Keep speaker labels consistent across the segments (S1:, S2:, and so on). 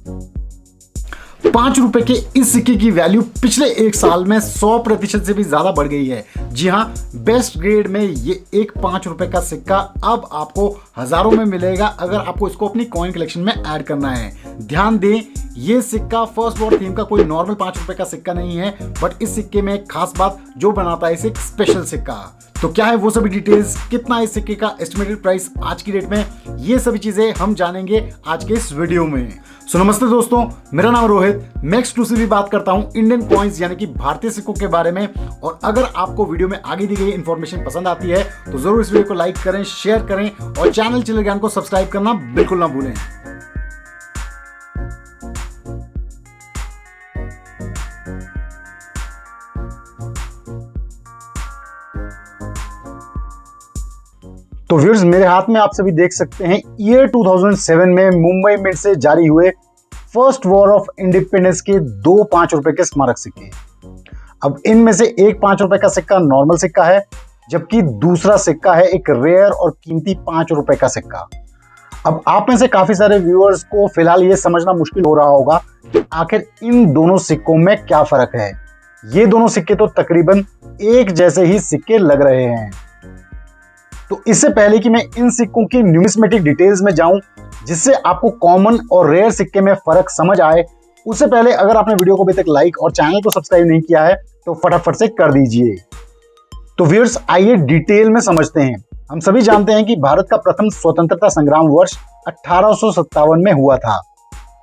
S1: ₹5 के इस सिक्के की वैल्यू पिछले एक साल में 100% से भी ज्यादा बढ़ गई है। जी हाँ, बेस्ट ग्रेड में ये एक ₹5 का सिक्का अब आपको हजारों में मिलेगा अगर आपको इसको अपनी कॉइन कलेक्शन में ऐड करना है। ध्यान दें, ये सिक्का फर्स्ट वॉर थीम का कोई नॉर्मल ₹5 का सिक्का नहीं है, बट इस सिक्के में एक खास बात जो बनाता है इसे एक स्पेशल सिक्का। तो क्या है वो सभी डिटेल्स, कितना इस सिक्के का एस्टिमेटेड प्राइस आज की डेट में, ये सभी चीजें हम जानेंगे आज के इस वीडियो में। सो नमस्ते दोस्तों, मेरा नाम रोहित। मैं एक्सक्लूसिवली बात करता हूं इंडियन कॉइन्स यानी कि भारतीय सिक्कों के बारे में। और अगर आपको वीडियो में आगे दी गई इंफॉर्मेशन पसंद आती है तो जरूर इस वीडियो को लाइक करें, शेयर करें और चैनल चिल्लर ज्ञान को सब्सक्राइब करना बिल्कुल ना भूलें। तो व्यूअर्स, मेरे हाथ में आप सभी देख सकते हैं ईयर 2007 में मुंबई मिंट से जारी हुए फर्स्ट वॉर ऑफ इंडिपेंडेंस के दो ₹5 के स्मारक सिक्के। अब इनमें से एक ₹5 का सिक्का नॉर्मल सिक्का है, जबकि दूसरा सिक्का है एक रेयर और कीमती ₹5 का सिक्का। अब आप में से काफी सारे व्यूअर्स को फिलहाल ये समझना मुश्किल हो रहा होगा कि आखिर इन दोनों सिक्कों में क्या फर्क है। ये दोनों सिक्के तो तकरीबन एक जैसे ही सिक्के लग रहे हैं। तो इससे पहले कि मैं इन सिक्कों की न्यूमिस्मेटिक डिटेल्स में जाऊं, जिससे आपको कॉमन और रेयर सिक्के में फर्क समझ आए, उससे पहले अगर आपने वीडियो को अभी तक लाइक और चैनल को सब्सक्राइब नहीं किया है तो फटाफट से कर दीजिए। तो व्यूअर्स, आइए डिटेल में समझते हैं। हम सभी जानते हैं कि भारत का प्रथम स्वतंत्रता संग्राम वर्ष 1857 में हुआ था।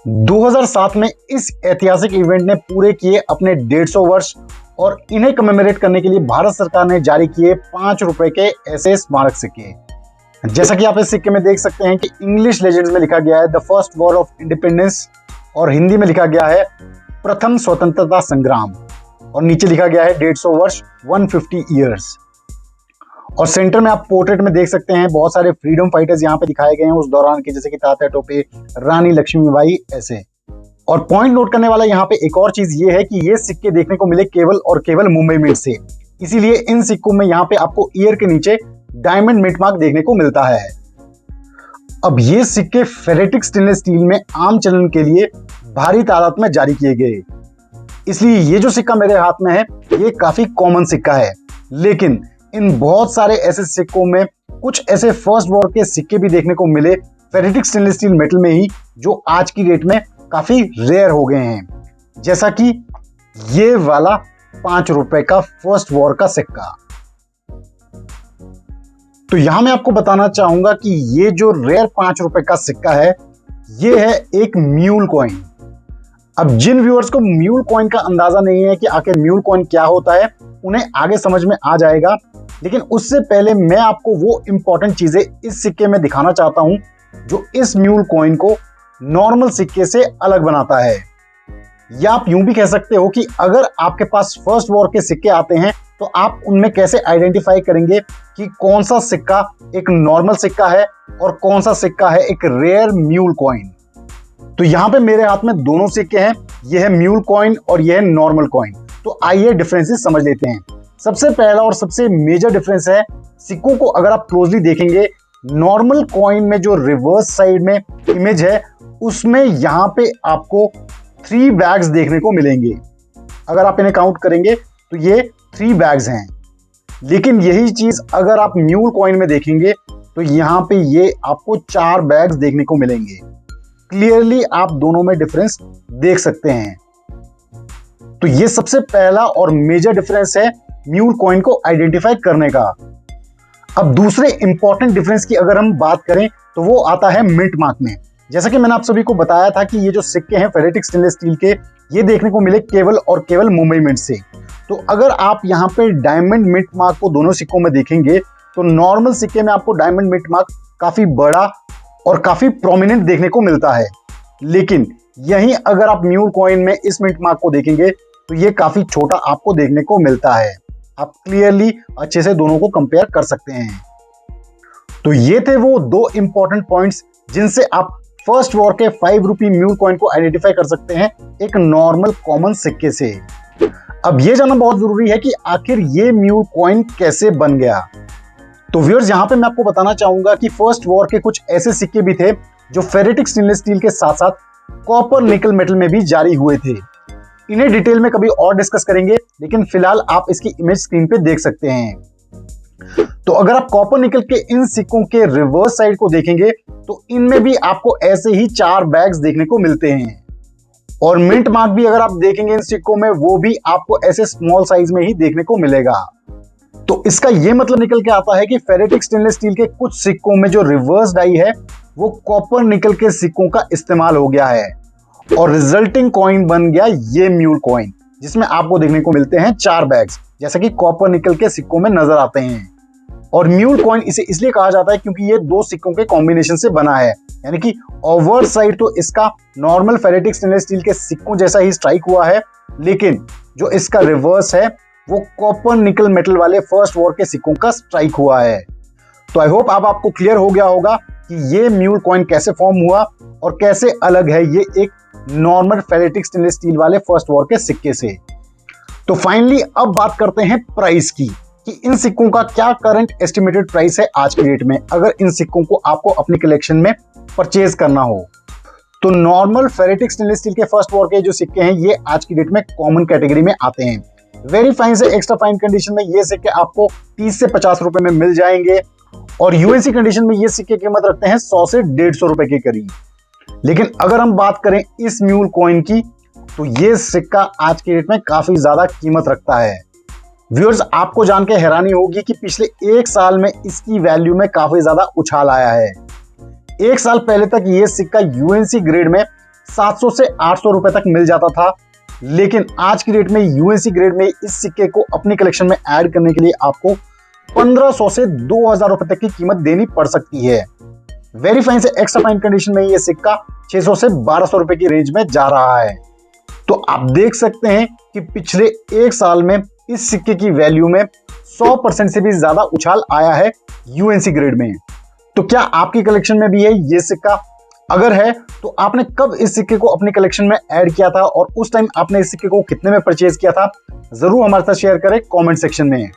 S1: 2007 में इस ऐतिहासिक इवेंट ने पूरे किए अपने 150 वर्ष और इन्हें कमेमोरेट करने के लिए भारत सरकार ने जारी किए ₹5 के ऐसे स्मारक सिक्के। जैसा कि आप इस सिक्के में देख सकते हैं कि इंग्लिश लेजेंड्स में लिखा गया है the first war of independence और हिंदी में लिखा गया है प्रथम स्वतंत्रता संग्राम, और नीचे लिखा गया है 150 वर्ष 150 ईयर्स। और सेंटर में आप पोर्ट्रेट में देख सकते हैं बहुत सारे फ्रीडम फाइटर्स यहाँ पे दिखाए गए हैं उस दौरान के, जैसे कि तात्या टोपे, रानी लक्ष्मीबाई, ऐसे। और पॉइंट नोट करने वाला यहाँ पे एक और चीज ये है कि ये सिक्के देखने को मिले केवल और केवल मुंबई मिंट से, इसीलिए इन सिक्कों में यहाँ पे आपको ईयर के नीचे डायमंड मिंट मार्क देखने को मिलता है। अब ये सिक्के फेरेटिक स्टेनलेस स्टील में आम चलन के लिए भारी तादाद में जारी किए गए, इसलिए ये जो सिक्का मेरे हाथ में है ये काफी कॉमन सिक्का है। लेकिन इन बहुत सारे ऐसे सिक्कों में कुछ ऐसे फर्स्ट वॉर के सिक्के भी देखने को मिले फेरेटिक स्टेनलेस स्टील मेटल में ही, जो आज की डेट में काफी रेयर हो गए हैं, जैसा कि ये वाला ₹5 का फर्स्ट वॉर का सिक्का। तो यहां मैं आपको बताना चाहूंगा कि ये जो रेयर ₹5 का सिक्का है ये है एक म्यूल कॉइन। अब जिन व्यूअर्स को म्यूल कॉइन का अंदाजा नहीं है कि आखिर म्यूल कॉइन क्या होता है, उन्हें आगे समझ में आ जाएगा। लेकिन उससे पहले मैं आपको वो इंपॉर्टेंट चीजें इस सिक्के में दिखाना चाहता हूं जो इस म्यूल कॉइन को नॉर्मल सिक्के से अलग बनाता है। या आप यूं भी कह सकते हो कि अगर आपके पास फर्स्ट वॉर के सिक्के आते हैं तो आप उनमें कैसे आइडेंटिफाई करेंगे कि कौन सा सिक्का एक नॉर्मल सिक्का है और कौन सा सिक्का है एक रेयर म्यूल कॉइन। तो यहां पे मेरे हाथ में दोनों सिक्के हैं, यह है म्यूल कॉइन और यह है नॉर्मल कॉइन। तो आइए डिफरेंसेस समझ लेते हैं। सबसे पहला और सबसे मेजर डिफरेंस है, सिक्कों को अगर आप क्लोजली देखेंगे, नॉर्मल कॉइन में जो रिवर्स साइड में इमेज है उसमें यहां पे आपको 3 बैग्स देखने को मिलेंगे। अगर आप इन्हें काउंट करेंगे तो ये 3 बैग्स हैं। लेकिन यही चीज अगर आप म्यूल कॉइन में देखेंगे तो यहां पे ये आपको 4 बैग्स देखने को मिलेंगे। क्लियरली आप दोनों में डिफरेंस देख सकते हैं। तो ये सबसे पहला और मेजर डिफरेंस है म्यूल कॉइन को आइडेंटिफाई करने का। अब दूसरे इंपॉर्टेंट डिफरेंस की अगर हम बात करें तो वो आता है मिंट मार्क में। जैसा कि मैंने आप सभी को बताया था कि ये जो सिक्के हैं फेरेटिक स्टेनलेस स्टील के, ये देखने को मिले केवल और केवल मुंबई मिंट से। तो अगर आप यहाँ पे डायमंड मिंट मार्क को दोनों सिक्कों में देखेंगे तो नॉर्मल सिक्के में आपको डायमंड मिंट मार्क काफी बड़ा और काफी प्रोमिनेंट देखने को मिलता है। लेकिन यहीं अगर आप म्यूल कॉइन में इस मिंट मार्क को देखेंगे तो ये काफी छोटा आपको देखने को मिलता है। आप क्लियरली अच्छे से दोनों को कंपेयर कर सकते हैं। तो ये थे वो 2 इंपॉर्टेंट पॉइंट्स जिनसे आप फर्स्ट वॉर के ₹5 म्यूल कॉइन को आइडेंटिफाई कर सकते हैं एक नॉर्मल कॉमन सिक्के से। अब ये जानना बहुत जरूरी है कि आखिर ये म्यूल कॉइन कैसे बन गया। तो व्यूअर्स, यहां पे मैं आपको बताना चाहूंगा कि फर्स्ट वॉर के कुछ ऐसे सिक्के भी थे जो फेरेटिक स्टेनलेस स्टील के साथ साथ कॉपर निकल मेटल में भी जारी हुए थे। इन्हें डिटेल में कभी और डिस्कस करेंगे, लेकिन फिलहाल आप इसकी इमेज स्क्रीन पे देख सकते हैं। तो अगर आप कॉपर निकल के इन सिक्कों के रिवर्स साइड को देखेंगे तो इनमें भी आपको ऐसे ही 4 बैग्स देखने को मिलते हैं, और मिंट मार्क भी अगर आप देखेंगे इन सिक्कों में, वो भी आपको ऐसे स्मॉल साइज में ही देखने को मिलेगा। तो इसका यह मतलब निकल के आता है कि फेरेटिक स्टेनलेस स्टील के कुछ सिक्कों में जो रिवर्स डाई है वो कॉपर निकल के सिक्कों का इस्तेमाल हो गया है, और रिजल्टिंग कॉइन बन गया ये म्यूल कॉइन, जिसमें आपको देखने को मिलते हैं 4 बैग्स, जैसा कि कॉपर निकल के सिक्कों में नजर आते हैं। और म्यूल कॉइन इसे इसलिए कहा जाता है क्योंकि ये 2 सिक्कों के कॉम्बिनेशन से बना है, यानी कि ओवर साइड तो इसका नॉर्मल फेरेटिक स्टेनलेस स्टील के सिक्कों जैसा ही स्ट्राइक हुआ है, लेकिन जो इसका रिवर्स है वो कॉपर निकल मेटल वाले फर्स्ट वॉर के सिक्कों का स्ट्राइक हुआ है। तो आई होप अब आपको क्लियर हो गया होगा कि ये म्यूल कॉइन कैसे फॉर्म हुआ और कैसे अलग है ये एक नॉर्मल फेरेटिक स्टेनलेस स्टील वाले फर्स्ट वॉर के सिक्के से। तो फाइनली अब बात करते हैं प्राइस की, कि इन सिक्कों का क्या करंट एस्टिमेटेड प्राइस है आज की डेट में, अगर इन सिक्कों को आपको अपनी कलेक्शन में परचेज करना हो। तो नॉर्मल फेरेटिक स्टेनलेस स्टील के फर्स्ट वॉर के जो सिक्के हैं ये आज की डेट में कॉमन कैटेगरी में आते हैं। वेरी फाइन से एक्स्ट्रा फाइन कंडीशन में ये सिक्के आपको 30 से 50 रुपए में मिल जाएंगे, और यूएनसी कंडीशन में ये सिक्के कीमत रखते हैं 100 से 150 रुपए के करीब। लेकिन अगर हम बात करें इस म्यूल कॉइन की, तो ये सिक्का आज की डेट में काफी ज्यादा कीमत रखता है। व्यूअर्स, आपको जान के हैरानी होगी कि पिछले 1 साल में इसकी वैल्यू में काफी ज्यादा उछाल आया है। 1 साल पहले तक ये सिक्का यूएनसी ग्रेड में 700 से 800 रुपए तक मिल जाता था, लेकिन आज की डेट में यूएनसी ग्रेड में इस सिक्के को अपनी कलेक्शन में ऐड करने के लिए आपको 1500 से 2000 रुपए तक की कीमत देनी पड़ सकती है। वेरी फाइन से एक्स्ट्रा फाइन कंडीशन में ये सिक्का 600 से 1200 रुपए की रेंज में जा रहा है। तो आप देख सकते हैं कि पिछले 1 साल में इस सिक्के की वैल्यू में 100% से भी ज्यादा उछाल आया है यूएनसी ग्रेड में। तो क्या आपकी कलेक्शन में भी है ये सिक्का? अगर है तो आपने कब इस सिक्के को अपनी कलेक्शन में ऐड किया था, और उस टाइम आपने इस सिक्के को कितने में परचेज किया था? जरूर हमारे साथ शेयर करें कमेंट सेक्शन में।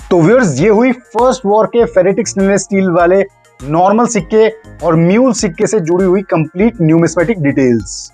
S1: तो व्यूअर्स, ये हुई फर्स्ट वॉर के फेरेटिक स्टेनलेस स्टील वाले नॉर्मल सिक्के और म्यूल सिक्के से जुड़ी हुई कंप्लीट न्यूमिस्मेटिक डिटेल्स।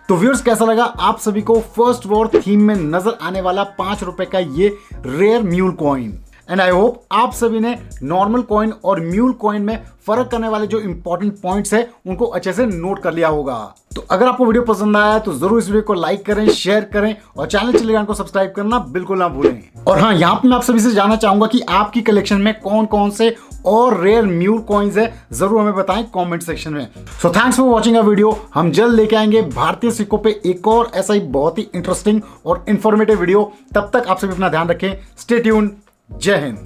S1: तो व्यूअर्स, कैसा लगा आप सभी को फर्स्ट वॉर थीम में नजर आने वाला 5 रुपए का ये rare mule coin? And I hope आप सभी ने नॉर्मल कॉइन और म्यूल कॉइन में फर्क करने वाले जो इंपॉर्टेंट पॉइंट्स है उनको अच्छे से नोट कर लिया होगा। तो अगर आपको वीडियो पसंद आया तो जरूर इस वीडियो को लाइक करें, शेयर करें, और चैनल टेलीग्राम को सब्सक्राइब करना बिल्कुल ना भूलें। और हाँ, यहाँ पे मैं आप सभी से जानना चाहूंगा कि आपकी कलेक्शन में कौन कौन से और रेयर म्यूल कॉइन्स है, जरूर हमें बताएं कमेंट सेक्शन में। So thanks for watching a video. हम जल्द लेके आएंगे भारतीय सिक्कों पे एक और ऐसा ही बहुत ही इंटरेस्टिंग और इन्फॉर्मेटिव वीडियो। तब तक आप सभी अपना ध्यान रखें। Stay tuned. जय हिंद।